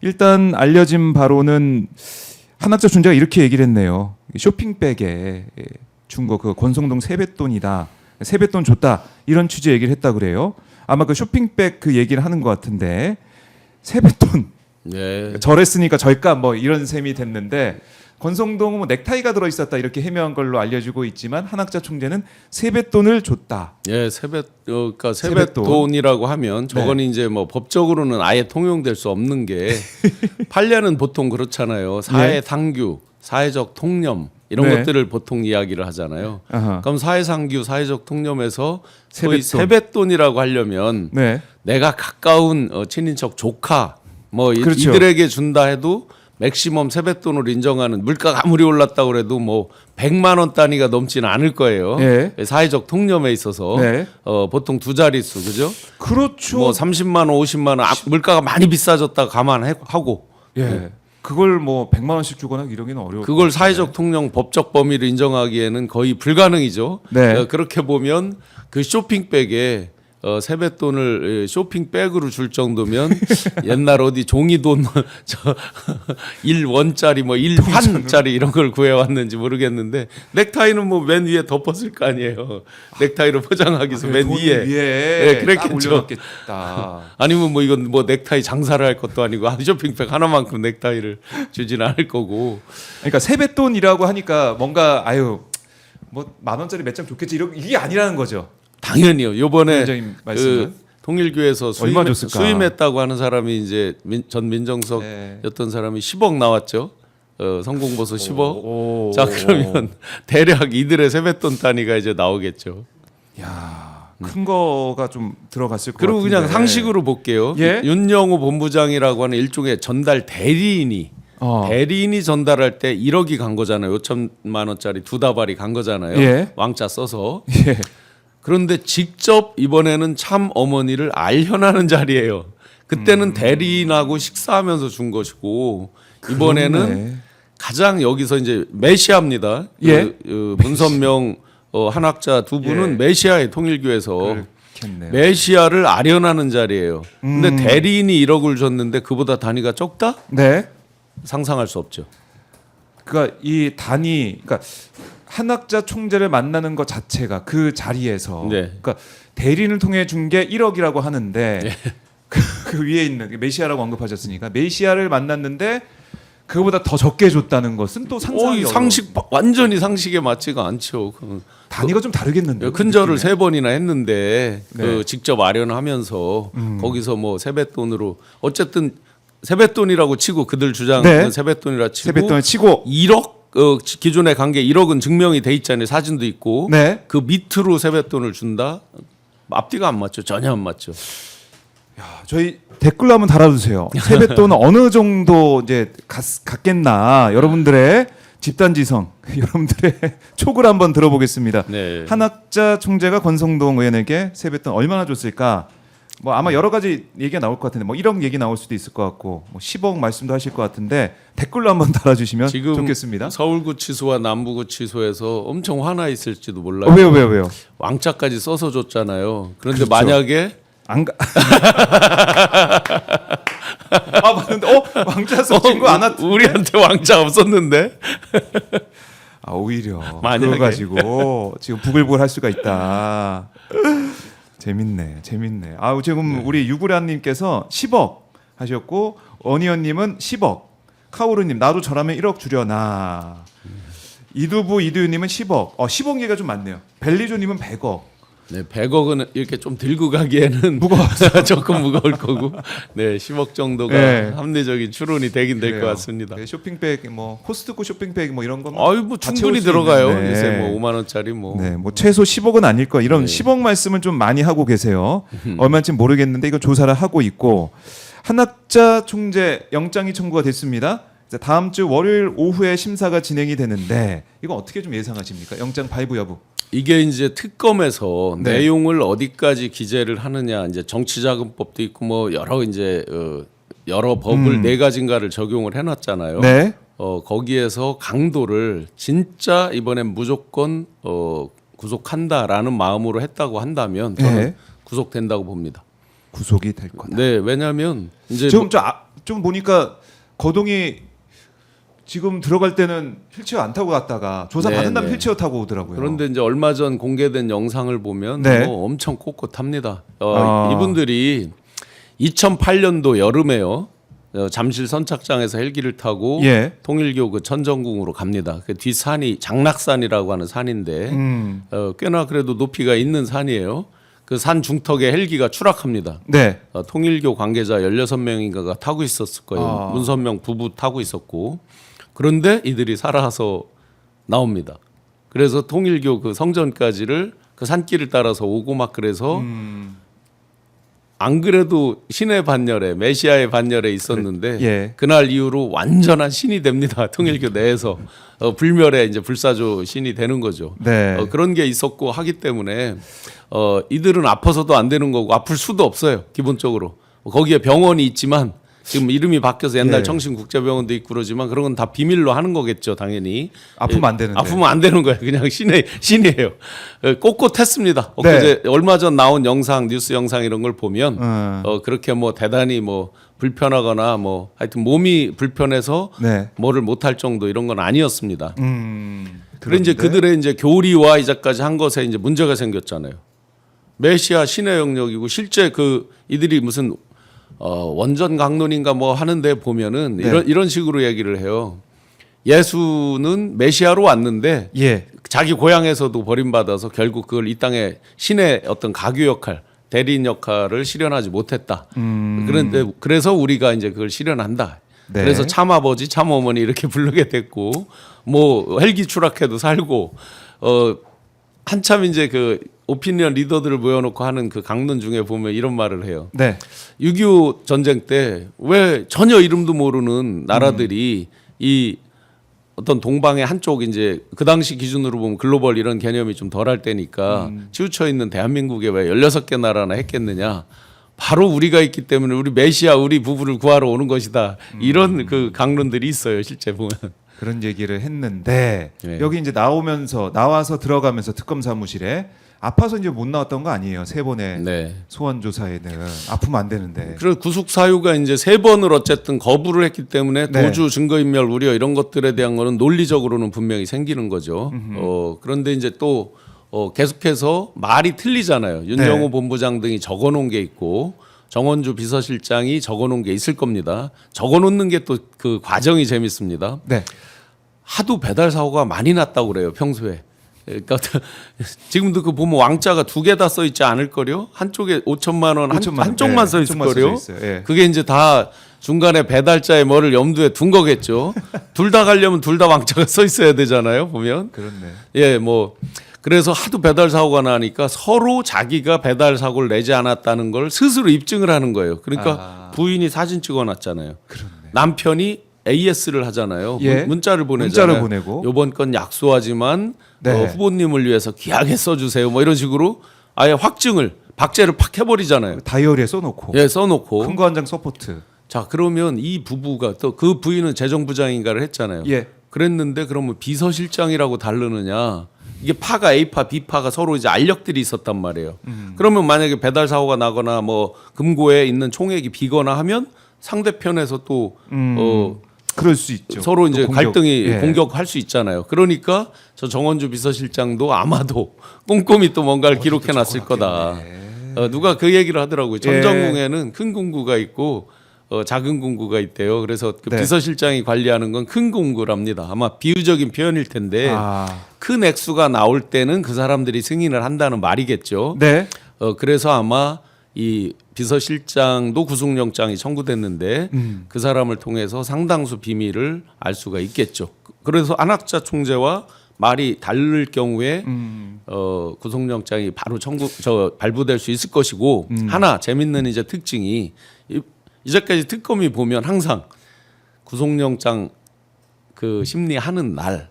일단 알려진 바로는 한학자 총재가 이렇게 얘기를 했네요. 쇼핑백에 준 거 그 권성동 세뱃돈이다. 세뱃돈 줬다. 이런 취지 얘기를 했다 그래요. 아마 그 쇼핑백 그 얘기를 하는 것 같은데 세뱃돈 네. 절했으니까 절까 뭐 이런 셈이 됐는데 권성동은 뭐 넥타이가 들어 있었다 이렇게 해명한 걸로 알려지고 있지만 한학자 총재는 세뱃돈을 줬다. 예, 그러니까 세뱃돈이라고 하면 저건 이제 뭐 법적으로는 아예 통용될 수 없는 게 판례는 보통 그렇잖아요. 사회상규, 사회적 통념 이런 네. 것들을 보통 이야기를 하잖아요. 아하. 그럼 사회상규, 사회적 통념에서 소위 세뱃돈. 세뱃돈이라고 하려면 네. 내가 가까운 친인척 조카 뭐 그렇죠. 이들에게 준다 해도 맥시멈 세뱃돈으로 인정하는 물가가 아무리 올랐다고 그래도 뭐 100만 원 단위가 넘지는 않을 거예요. 네. 사회적 통념에 있어서 네. 보통 두 자릿수 그죠? 그렇죠. 뭐 30만 원, 50만 원 물가가 많이 비싸졌다 감안하고 예. 그걸 뭐 100만 원씩 주거나 이러기는 어려워. 그걸 사회적 통념 법적 범위를 인정하기에는 거의 불가능이죠. 네. 그렇게 보면 그 쇼핑백에 세뱃돈을 쇼핑백으로 줄 정도면 옛날 어디 종이돈 저 1원짜리 뭐 1환짜리 이런 걸 구해왔는지 모르겠는데 넥타이는 뭐 맨 위에 덮었을 거 아니에요. 넥타이로 포장하기 위해서 맨 위에. 네, 그랬겠죠. 올려놨겠다. 아니면 뭐 이건 뭐 넥타이 장사를 할 것도 아니고 쇼핑백 하나만큼 넥타이를 주지는 않을 거고. 그러니까 세뱃돈이라고 하니까 뭔가 아유 뭐 10,000원짜리 몇 장 좋겠지 이게 아니라는 거죠. 당연히요. 요번에 위원장님 말씀은? 그 통일교에서 얼마 줬을까? 수임했다고 하는 사람이 이제 전 민정석였던 네. 사람이 10억 나왔죠. 성공보수 10억. 오. 자 그러면 대략 이들의 세뱃돈 단위가 이제 나오겠죠. 야, 큰 거가 좀 들어갔을 것 그리고 같은데. 그냥 상식으로 볼게요. 예? 윤영호 본부장이라고 하는 일종의 전달 대리인이 대리인이 전달할 때 1억이 간 거잖아요. 5천만 원짜리 두 다발이 간 거잖아요. 예. 왕자 써서. 예. 그런데 직접 이번에는 참 어머니를 알현하는 자리예요. 그때는 대리인하고 식사하면서 준 것이고 이번에는 그렇네. 가장 여기서 이제 메시아입니다. 예. 문선명 한학자 두 분은 예. 메시아의 통일교에서 그렇겠네요. 메시아를 아련하는 자리예요. 근데 대리인이 1억을 줬는데 그보다 단위가 적다? 네. 상상할 수 없죠. 그러니까 이 단위, 그러니까 한학자 총재를 만나는 것 자체가 그 자리에서, 네. 그러니까 대리인을 통해 준 게 1억이라고 하는데 그 위에 있는 메시아라고 언급하셨으니까 메시아를 만났는데 그거보다 더 적게 줬다는 것은 또 상상이 어려워. 상식 완전히 상식에 맞지가 않죠. 단위가 좀 다르겠는데. 큰절을 느낌이. 3번이나 했는데 네. 그 직접 아련하면서 거기서 뭐 세뱃돈으로 어쨌든 세뱃돈이라고 치고 그들 주장은 네. 세뱃돈이라 치고 세뱃돈을 치고 1억 기존의 관계 1억은 증명이 돼 있잖아요. 사진도 있고 네. 그 밑으로 세뱃돈을 준다. 앞뒤가 안 맞죠. 전혀 안 맞죠. 저희 댓글로 한번 달아주세요. 세뱃돈은 어느 정도 이제 갔겠나 여러분들의 집단지성, 여러분들의 촉을 한번 들어보겠습니다. 네. 한학자 총재가 권성동 의원에게 세뱃돈 얼마나 줬을까? 뭐 아마 여러 가지 얘기가 나올 것 같은데 뭐 1억 얘기 나올 수도 있을 것 같고 뭐 10억 말씀도 하실 것 같은데 댓글로 한번 달아주시면 지금 좋겠습니다. 서울구치소와 남부구치소에서 엄청 화나 있을지도 몰라요. 왜요? 왕자까지 써서 줬잖아요. 그런데 그렇죠. 만약에 안 가. 아 맞는데 왕자 써진 거 안 왔. 우리한테 왕자 없었는데. 아 오히려 만약에. 그거 가지고 지금 부글부글 할 수가 있다. 재밌네. 아 지금 우리 유구란님께서 10억 하셨고 어니언님은 10억, 카오르님 나도 저라면 1억 주려나. 이두유님은 10억. 10억 얘기가 좀 많네요. 벨리조님은 100억. 네, 100억은 이렇게 좀 들고 가기에는 조금 무거울 거고, 네, 10억 정도가 네. 합리적인 추론이 되긴 될 것 그래요. 같습니다. 네, 쇼핑백 뭐 코스트코 쇼핑백 뭐 이런 건 아유, 뭐 다 충분히 채울 수 들어가요. 있는데. 요새 뭐 5만 원짜리 뭐. 네, 뭐 최소 10억은 아닐 거. 이런 네. 10억 말씀을 좀 많이 하고 계세요. 얼마인지 모르겠는데 이거 조사를 하고 있고 한학자 총재 영장이 청구가 됐습니다. 이제 다음 주 월요일 오후에 심사가 진행이 되는데 이거 어떻게 좀 예상하십니까? 영장 발부 여부. 이게 이제 특검에서 네. 내용을 어디까지 기재를 하느냐, 이제 정치자금법도 있고 뭐 여러 이제 여러 법을 네 가지인가를 적용을 해놨잖아요. 네. 거기에서 강도를 진짜 이번엔 무조건 구속한다라는 마음으로 했다고 한다면 저는 네. 구속된다고 봅니다. 구속이 될 거다. 네, 왜냐하면 이제 지금 좀 보니까 거동이 지금 들어갈 때는 휠체어 안 타고 갔다가 조사 받은 다음에 네. 휠체어 타고 오더라고요. 그런데 이제 얼마 전 공개된 영상을 보면 네. 뭐 엄청 꼿꼿합니다. 아. 이분들이 2008년도 여름에요. 잠실 선착장에서 헬기를 타고 예. 통일교 그 천정궁으로 갑니다. 그 뒷산이 장락산이라고 하는 산인데 꽤나 그래도 높이가 있는 산이에요. 그 산 중턱에 헬기가 추락합니다. 네. 통일교 관계자 16명인가가 타고 있었을 거예요. 아. 문선명 부부 타고 있었고 그런데 이들이 살아서 나옵니다. 그래서 통일교 그 성전까지를 그 산길을 따라서 오고 막 그래서 안 그래도 신의 반열에 메시아의 반열에 있었는데 예. 그날 이후로 완전한 신이 됩니다. 통일교 내에서 불멸의 이제 불사조 신이 되는 거죠. 네. 그런 게 있었고 하기 때문에 이들은 아파서도 안 되는 거고 아플 수도 없어요. 기본적으로 거기에 병원이 있지만 지금 이름이 바뀌어서 옛날 예. 청신국제병원도 있고 그러지만 그런 건 다 비밀로 하는 거겠죠, 당연히. 아프면 안 되는데. 아프면 안 되는 거예요. 그냥 신이에요. 꼿꼿했습니다. 엊그제 얼마 전 나온 영상, 뉴스 영상 이런 걸 보면 그렇게 뭐 대단히 뭐 불편하거나 뭐 하여튼 몸이 불편해서 네. 뭐를 못할 정도 이런 건 아니었습니다. 그런데 이제 그런데? 그들의 이제 교리와 이제까지 한 것에 이제 문제가 생겼잖아요. 메시아 신의 영역이고 실제 그 이들이 무슨 원전 강론인가 뭐 하는데 보면은 네. 이런 식으로 얘기를 해요. 예수는 메시아로 왔는데 예. 자기 고향에서도 버림받아서 결국 그걸 이 땅에 신의 어떤 가교 역할, 대리인 역할을 실현하지 못했다. 그런데 그래서 우리가 이제 그걸 실현한다. 네. 그래서 참아버지, 참어머니 이렇게 부르게 됐고 뭐 헬기 추락해도 살고 한참 이제 그 오피니언 리더들을 모여놓고 하는 그 강론 중에 보면 이런 말을 해요. 네. 6.25 전쟁 때 왜 전혀 이름도 모르는 나라들이 이 어떤 동방의 한쪽 이제 그 당시 기준으로 보면 글로벌 이런 개념이 좀 덜할 때니까 치우쳐 있는 대한민국에 왜 16개 나라나 했겠느냐. 바로 우리가 있기 때문에 우리 메시아 우리 부부를 구하러 오는 것이다. 이런 그 강론들이 있어요. 실제 보면. 그런 얘기를 했는데 네. 여기 이제 나와서 들어가면서 특검 사무실에 아파서 이제 못 나왔던 거 아니에요. 세 번의 네. 소환 조사에는 아프면 안 되는데. 그래서 구속 사유가 이제 3번을 어쨌든 거부를 했기 때문에 네. 도주 증거인멸 우려 이런 것들에 대한 거는 논리적으로는 분명히 생기는 거죠. 그런데 이제 또 계속해서 말이 틀리잖아요. 윤정호 네. 본부장 등이 적어놓은 게 있고 정원주 비서실장이 적어놓은 게 있을 겁니다. 적어놓는 게 또 그 과정이 재밌습니다. 네. 하도 배달 사고가 많이 났다고 그래요. 평소에. 그러니까 지금도 그 보면 왕자가 2개 다 써 있지 않을 거요. 한쪽에 5천만 원, 5천만 원. 한쪽만 네, 써 있을 한쪽만 거요. 써져 있어요. 예. 그게 이제 다 중간에 배달자의 뭐를 염두에 둔 거겠죠. 둘 다 가려면 둘 다 왕자가 써 있어야 되잖아요. 보면. 그렇네. 예, 뭐 그래서 하도 배달 사고가 나니까 서로 자기가 배달 사고를 내지 않았다는 걸 스스로 입증을 하는 거예요. 그러니까 부인이 사진 찍어놨잖아요. 그렇네. 남편이 AS를 하잖아요. 예. 문자를 보내잖아요. 문자를 보내고. 이번 건 약소하지만 네. 후보님을 위해서 귀하게 써주세요. 뭐 이런 식으로 아예 확증을 박제를 팍 해버리잖아요. 다이어리에 써놓고 예, 써놓고. 큰 거 한 장 서포트. 자 그러면 이 부부가 또 그 부인은 재정부장인가를 했잖아요. 예. 그랬는데 그러면 비서실장이라고 다르느냐? 이게 파가 A파, B파가 서로 이제 알력들이 있었단 말이에요. 그러면 만약에 배달 사고가 나거나 뭐 금고에 있는 총액이 비거나 하면 상대편에서 또 그럴 수 있죠. 서로 또 이제 공격. 갈등이 예. 공격할 수 있잖아요. 그러니까 저 정원주 비서실장도 아마도 꼼꼼히 또 뭔가를 기록해 놨을 거다. 누가 그 얘기를 하더라고요. 전정궁에는 큰 궁구가 있고 작은 궁구가 있대요. 그래서 그 네. 비서실장이 관리하는 건 큰 궁구랍니다. 아마 비유적인 표현일 텐데 아. 큰 액수가 나올 때는 그 사람들이 승인을 한다는 말이겠죠. 네. 그래서 아마 이 비서실장도 구속영장이 청구됐는데 그 사람을 통해서 상당수 비밀을 알 수가 있겠죠. 그래서 안학자 총재와 말이 다를 경우에 구속영장이 바로 발부될 수 있을 것이고 하나 재밌는 이제 특징이 이제까지 특검이 보면 항상 구속영장 그 심리하는 날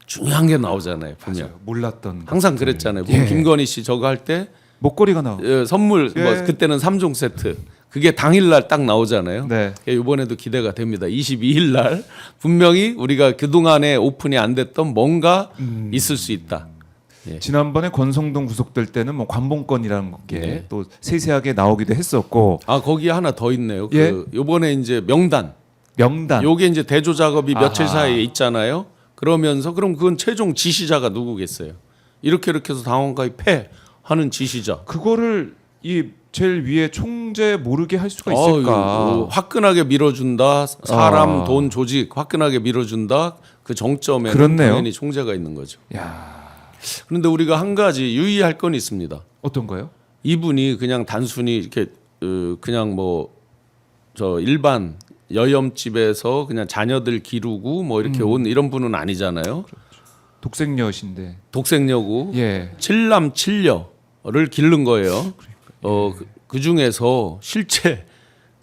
중요한 게 나오잖아요. 보면 맞아요. 몰랐던 항상 것들. 그랬잖아요. 예. 김건희 씨 저거 할 때 목걸이가 나와. 선물 예. 뭐 그때는 3종 세트 그게 당일날 딱 나오잖아요. 네. 이번에도 기대가 됩니다. 22일 날 분명히 우리가 그동안에 오픈이 안 됐던 뭔가 있을 수 있다. 예. 지난번에 권성동 구속될 때는 뭐 관봉권이라는 게 네. 또 세세하게 나오기도 했었고 아 거기 하나 더 있네요. 예? 그 요번에 이제 명단. 명단 요게 이제 대조 작업이 며칠 아하. 사이에 있잖아요. 그러면서 그럼 그건 최종 지시자가 누구겠어요? 이렇게 해서 당원가입 하는 지시자. 그거를 이 제일 위에 총재 모르게 할 수가 있을까? 화끈하게 밀어준다. 사람, 아. 돈, 조직 화끈하게 밀어준다. 그 정점에 그렇네요. 당연히 총재가 있는 거죠. 야 그런데 우리가 한 가지 유의할 건 있습니다. 어떤 거요? 이분이 그냥 단순히 이렇게 그냥 뭐 저 일반 여염집에서 그냥 자녀들 기르고 뭐 이렇게 온 이런 분은 아니잖아요. 독생녀신데 독생녀고 예. 칠남 칠녀를 기른 거예요. 그 중에서 실제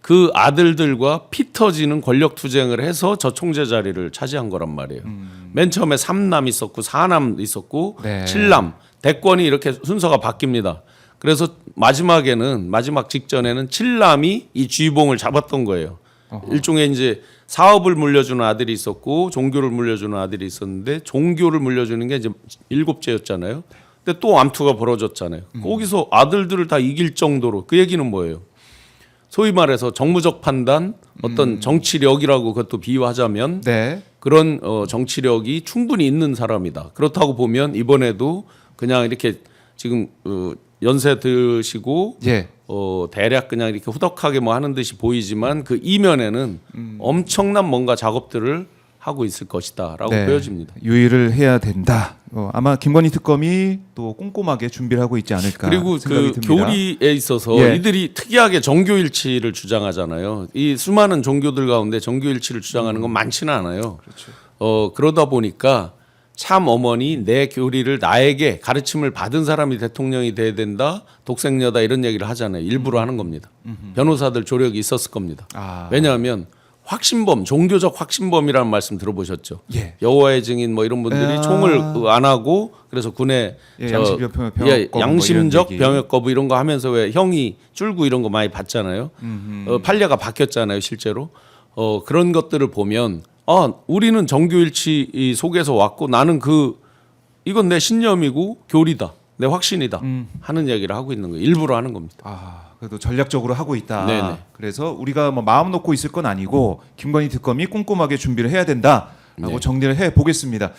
그 아들들과 피 터지는 권력 투쟁을 해서 저 총재 자리를 차지한 거란 말이에요. 맨 처음에 3남 있었고 4남 있었고 네. 7남 대권이 이렇게 순서가 바뀝니다. 그래서 마지막 직전에는 7남이 이 쥐봉을 잡았던 거예요. 일종의 이제 사업을 물려주는 아들이 있었고 종교를 물려주는 아들이 있었는데 종교를 물려주는 게 이제 7째였잖아요. 근데 또 암투가 벌어졌잖아요. 거기서 아들들을 다 이길 정도로 그 얘기는 뭐예요? 소위 말해서 정무적 판단, 어떤 정치력이라고 그것도 비유하자면 네. 그런 정치력이 충분히 있는 사람이다. 그렇다고 보면 이번에도 그냥 이렇게 지금 연세 드시고 예. 대략 그냥 이렇게 후덕하게 뭐 하는 듯이 보이지만 그 이면에는 엄청난 뭔가 작업들을 하고 있을 것이다라고 네. 보여집니다. 유의를 해야 된다. 아마 김건희 특검이 또 꼼꼼하게 준비를 하고 있지 않을까 그리고 생각이 그 듭니다. 교리에 있어서 예. 이들이 특이하게 정교일치를 주장하잖아요. 이 수많은 종교들 가운데 정교일치를 주장하는 건 많지는 않아요. 그렇죠. 그러다 보니까 참 어머니 내 교리를 나에게 가르침을 받은 사람이 대통령이 돼야 된다. 독생녀다 이런 얘기를 하잖아요. 일부러 하는 겁니다. 변호사들 조력이 있었을 겁니다. 아. 왜냐하면 확신범, 종교적 확신범이라는 말씀 들어보셨죠? 예. 여호와의 증인 뭐 이런 분들이 아. 총을 안 하고 그래서 군에 예, 양심적 병역 거부 뭐 이런 양심적 얘기. 병역 거부 이런 거 하면서 왜 형이 줄고 이런 거 많이 받잖아요. 판례가 바뀌었잖아요, 실제로. 그런 것들을 보면 우리는 정교일치 속에서 왔고 나는 이건 내 신념이고 교리다. 내 확신이다. 하는 얘기를 하고 있는 거예요. 일부러 하는 겁니다. 그래도 전략적으로 하고 있다. 네네. 그래서 우리가 뭐 마음 놓고 있을 건 아니고 김건희 특검이 꼼꼼하게 준비를 해야 된다라고 네. 정리를 해 보겠습니다.